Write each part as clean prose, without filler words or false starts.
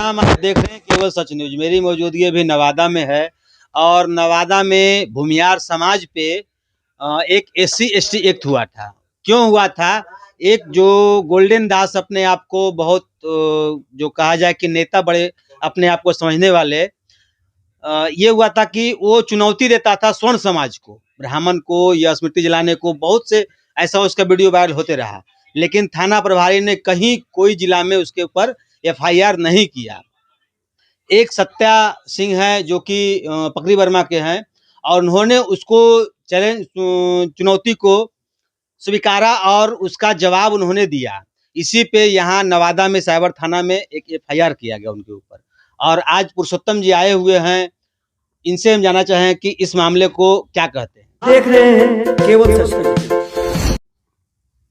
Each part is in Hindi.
प्रणाम। आप देख रहे हैं केवल सच न्यूज। मेरी मौजूदगी अभी नवादा में है और नवादा में भूमियार समाज पे एक SC ST एक्ट हुआ था। क्यों हुआ था? एक जो गोल्डन दास अपने आप को बहुत जो कहा जाए कि नेता बड़े अपने आप को समझने वाले, ये हुआ था कि वो चुनौती देता था स्वर्ण समाज को, ब्राह्मण को या स्मृति जलाने को। बहुत से ऐसा उसका वीडियो वायरल होते रहा, लेकिन थाना प्रभारी ने कहीं कोई जिला में उसके ऊपर FIR नहीं किया। एक सत्या सिंह है जो कि पकड़ी वर्मा के हैं, और उन्होंने उसको चैलेंज चुनौती को स्वीकारा और उसका जवाब उन्होंने दिया। इसी पे यहाँ नवादा में साइबर थाना में एक FIR किया गया उनके ऊपर। और आज पुरुषोत्तम जी आए हुए हैं, इनसे हम जानना चाहें कि इस मामले को क्या कहते हैं। देख रहे हैं केवल सच न्यूज।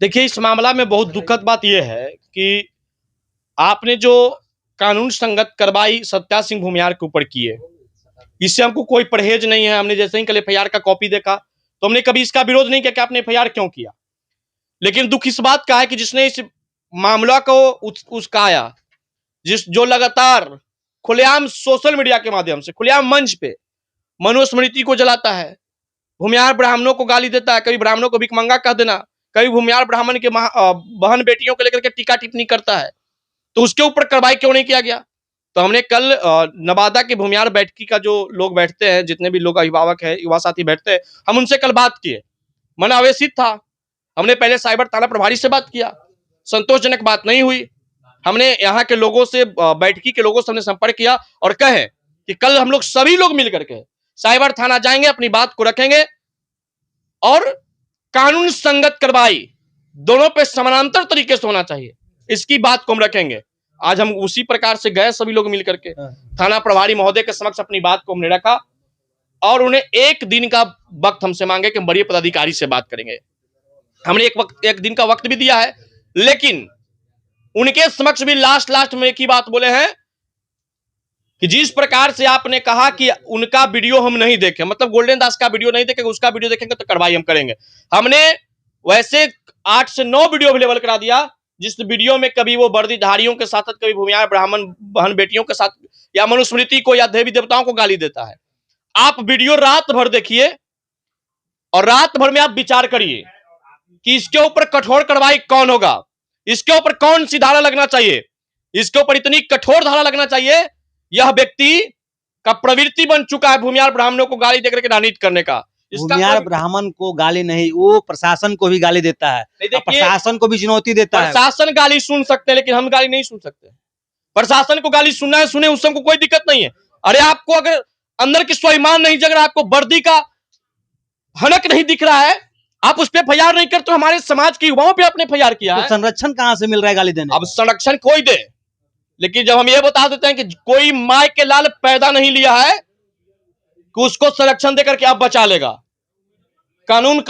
देखिए, इस मामला में बहुत दुखद बात यह है कि आपने जो कानून संगत कार्रवाई सत्या सिंह भूमियार के ऊपर की है, इससे हमको कोई परहेज नहीं है। हमने जैसे ही कल FIR का कॉपी देखा तो हमने कभी इसका विरोध नहीं किया कि आपने FIR क्यों किया। लेकिन दुख इस बात का है कि जिसने इस मामला को उस्काया, जो लगातार खुलेआम सोशल मीडिया के माध्यम से खुलेआम मंच पे मनुस्मृति को जलाता है, भूमियार ब्राह्मणों को गाली देता है, कभी ब्राह्मणों को भिखमंगा कह देना, कभी भूमियार ब्राह्मण के बहन बेटियों को लेकर के टीका टिप्पणी करता है, तो उसके ऊपर कार्रवाई क्यों नहीं किया गया। तो हमने कल नवादा के भूमियार बैठकी का जो लोग बैठते हैं, जितने भी लोग अभिभावक है, युवा साथी बैठते हैं, हम उनसे कल बात किए। मन आवेशित था। हमने पहले साइबर थाना प्रभारी से बात किया, संतोषजनक बात नहीं हुई। हमने यहाँ के लोगों से, बैठकी के लोगों से हमने संपर्क किया और कहे कि कल हम लोग सभी लोग मिलकर के साइबर थाना जाएंगे, अपनी बात को रखेंगे और कानून संगत कार्रवाई दोनों पे समानांतर तरीके से होना चाहिए, इसकी बात को हम रखेंगे। आज हम उसी प्रकार से गए, सभी लोग मिलकर के थाना प्रभारी महोदय के समक्ष अपनी बात को हमने रखा और उन्हें एक दिन का वक्त हमसे मांगे कि हम बड़े पदाधिकारी से बात करेंगे। हमने एक दिन का वक्त भी दिया है, लेकिन उनके समक्ष भी लास्ट में एक ही बात बोले हैं कि जिस प्रकार से आपने कहा कि उनका वीडियो हम नहीं देखें, मतलब गोल्डन दास का वीडियो नहीं देखेंगे, उसका वीडियो देखेंगे तो कार्रवाई हम करेंगे। हमने वैसे 8 से 9 वीडियो अवेलेबल करा दिया, जिस वीडियो में कभी वो वर्दीधारियों के साथ, कभी भूमियार ब्राह्मण बहन बेटियों के साथ या मनुस्मृति को या देवी देवताओं को गाली देता है। आप वीडियो रात भर देखिए और रात भर में आप विचार करिए कि इसके ऊपर कठोर कार्रवाई कौन होगा, इसके ऊपर कौन सी धारा लगना चाहिए, इसके ऊपर इतनी कठोर धारा लगना चाहिए। यह व्यक्ति का प्रवृत्ति बन चुका है भूमियार ब्राह्मणों को गाली देकर के राजनीति करने का। भूमियार ब्राह्मण को गाली नहीं, वो प्रशासन को भी गाली देता है, प्रशासन को भी चुनौती देता है। प्रशासन गाली सुन सकते हैं, लेकिन हम गाली नहीं सुन सकते। प्रशासन को गाली सुनना है, सुने, उससे हमको कोई दिक्कत नहीं है। अरे आपको अगर अंदर की स्वाभिमान नहीं जग रहा, आपको वर्दी का हनक नहीं दिख रहा है, आप उस पर FIR नहीं करते। तो हमारे समाज के युवाओं पे आपने FIR किया है। तो संरक्षण कहां से मिल रहा है गाली देने? अब संरक्षण कोई दे, लेकिन जब हम ये बता देते हैं कि कोई माय के लाल पैदा नहीं लिया है कि उसको संरक्षण देकर के आप बचा लेगा। कानून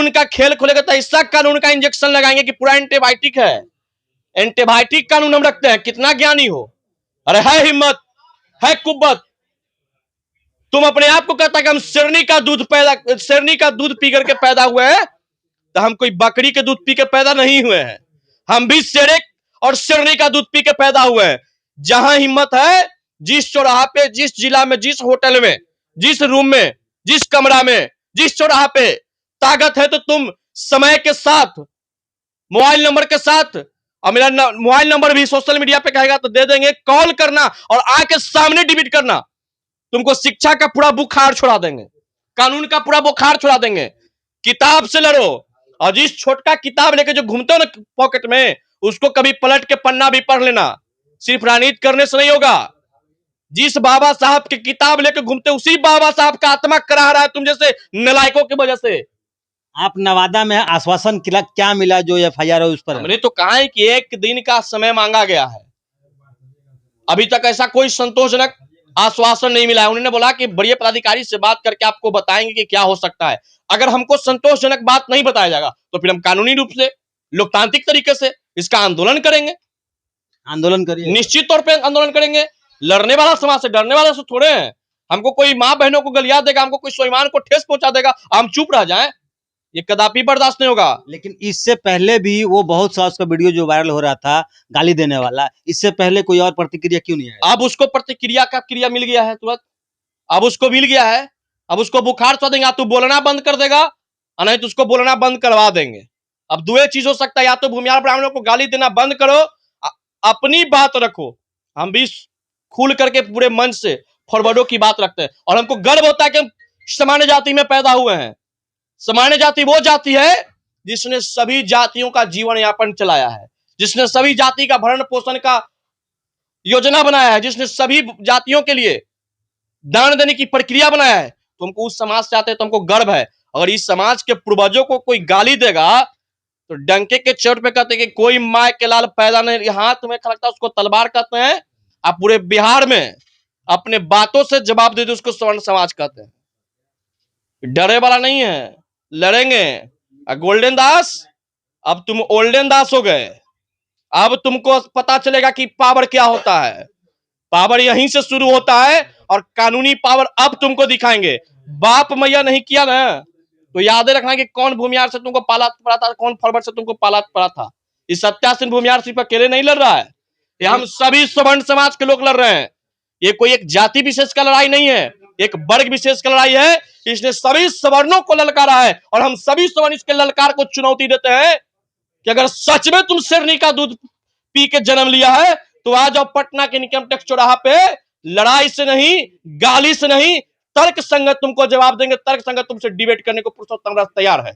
का खेल खोलेगा तो ऐसा कानून का इंजेक्शन लगाएंगे कि पूरा एंटीबायोटिक है। एंटीबायोटिक कानून हम रखते हैं, कितना ज्ञानी हो। अरे है हिम्मत, है कुव्वत। तुम अपने आप को कहता है कि हम शेरनी का दूध पी करके पैदा हुए हैं, तो हम कोई बकरी के दूध पी के पैदा नहीं हुए हैं। हम भी शेरे और शेरनी का दूध पी के पैदा हुए हैं। जहां हिम्मत है, जिस चौराहा पे, जिस जिला में, जिस होटल में, जिस रूम में, जिस कमरा में, जिस चौराहा पे ताकत है, तो तुम समय के साथ, मोबाइल नंबर के साथ, और मेरा मोबाइल नंबर भी सोशल मीडिया पे कहेगा तो दे देंगे, कॉल करना और आके सामने डिबेट करना। तुमको शिक्षा का पूरा बुखार छुड़ा देंगे, कानून का पूरा बुखार छुड़ा देंगे। किताब से लड़ो, और जिस छोटका किताब लेके जो घूमते हो ना पॉकेट में, उसको कभी पलट के पन्ना भी पढ़ लेना। सिर्फ राजनीति करने से नहीं होगा। जिस बाबा साहब की किताब लेके घूमते, उसी बाबा साहब का आत्मा करा रहा है तुम जैसे नलायकों की वजह से। आप नवादा में आश्वासन क्या मिला जो FIR है उस पर? हमने तो कहा है कि एक दिन का समय मांगा गया है, अभी तक ऐसा कोई संतोषजनक आश्वासन नहीं मिला है। उन्होंने बोला कि बड़े पदाधिकारी से बात करके आपको बताएंगे कि क्या हो सकता है। अगर हमको संतोषजनक बात नहीं बताया जाएगा तो फिर हम कानूनी रूप से, लोकतांत्रिक तरीके से इसका आंदोलन करेंगे। आंदोलन करिए, निश्चित तौर पे आंदोलन करेंगे। लड़ने वाला समाज से, डरने वाला से थोड़े हैं। हमको कोई माँ बहनों को गलिया देगा, हमको कोई स्वाभिमान को ठेस पहुंचा देगा, हम चुप रह जाएं? ये कदापि बर्दाश्त नहीं होगा। लेकिन इससे पहले भी वो बहुत सा उसका वीडियो जो वायरल हो रहा था गाली देने वाला, इससे पहले कोई और प्रतिक्रिया क्यों नहीं आया? अब उसको प्रतिक्रिया का क्रिया मिल गया है तुरंत, अब उसको मिल गया है, अब उसको बुखार चढ़ देगा, तू बोलना बंद कर देगा और नहीं तो उसको बोलना बंद करवा देंगे। अब दो चीज हो सकता है, या तो भूमिहार ब्राह्मणों को गाली देना बंद करो, अपनी बात रखो। हम भी खुल करके पूरे मन से फॉरवर्डों की बात रखते हैं और हमको गर्व होता है कि हम सामान्य जाति में पैदा हुए हैं। सामान्य जाति वो जाति है जिसने सभी जातियों का जीवन यापन चलाया है, जिसने सभी जाति का भरण पोषण का योजना बनाया है, जिसने सभी जातियों के लिए दान देने की प्रक्रिया बनाया है। तो हमको उस समाज से आते हैं तो हमको गर्व है। अगर इस समाज के पूर्वजों को कोई गाली देगा तो डंके के चोट पे कहते हैं कि कोई माय के लाल पैदा नहीं, हाथ में खड़कता उसको तलवार कहते हैं। आप पूरे बिहार में अपने बातों से जवाब दे दो, उसको स्वर्ण समाज कहते हैं। डरे वाला नहीं है, लड़ेंगे। गोल्डन दास, अब तुम ओल्डन दास हो गए। अब तुमको पता चलेगा कि पावर क्या होता है। पावर यहीं से शुरू होता है और कानूनी पावर अब तुमको दिखाएंगे। बाप मैया नहीं किया ना तो याद रखना कि कौन भूमिहार से तुमको पाला पड़ा था, कौन फॉरवर्ड से तुमको पाला पड़ा था। इस सत्या सिंह भूमिहार सिर्फ अकेले नहीं लड़ रहा है, ये हम सभी सवर्ण समाज के लोग लड़ रहे हैं। ये कोई एक जाति विशेष का लड़ाई नहीं है, एक वर्ग विशेष का लड़ाई है। इसने सभी सवर्णों को ललकारा है और हम सभी सवर्ण इसके ललकार को चुनौती देते हैं कि अगर सच में तुम शेरनी का दूध पी के जन्म लिया है तो आ जाओ पटना के इनकम टैक्स चौराहा पे। लड़ाई से नहीं, गाली से नहीं, तर्क संगत तुमको जवाब देंगे। तर्क संगत तुमसे डिबेट करने को पुरुषोत्तम राज तैयार है।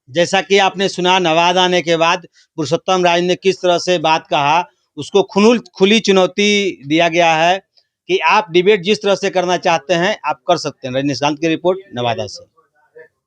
जैसा कि आपने सुना, नवादा आने के बाद पुरुषोत्तम राज ने किस तरह से बात कहा, उसको खुली चुनौती दिया गया है कि आप डिबेट जिस तरह से करना चाहते हैं आप कर सकते हैं। रजनीकांत की रिपोर्ट, नवादा से।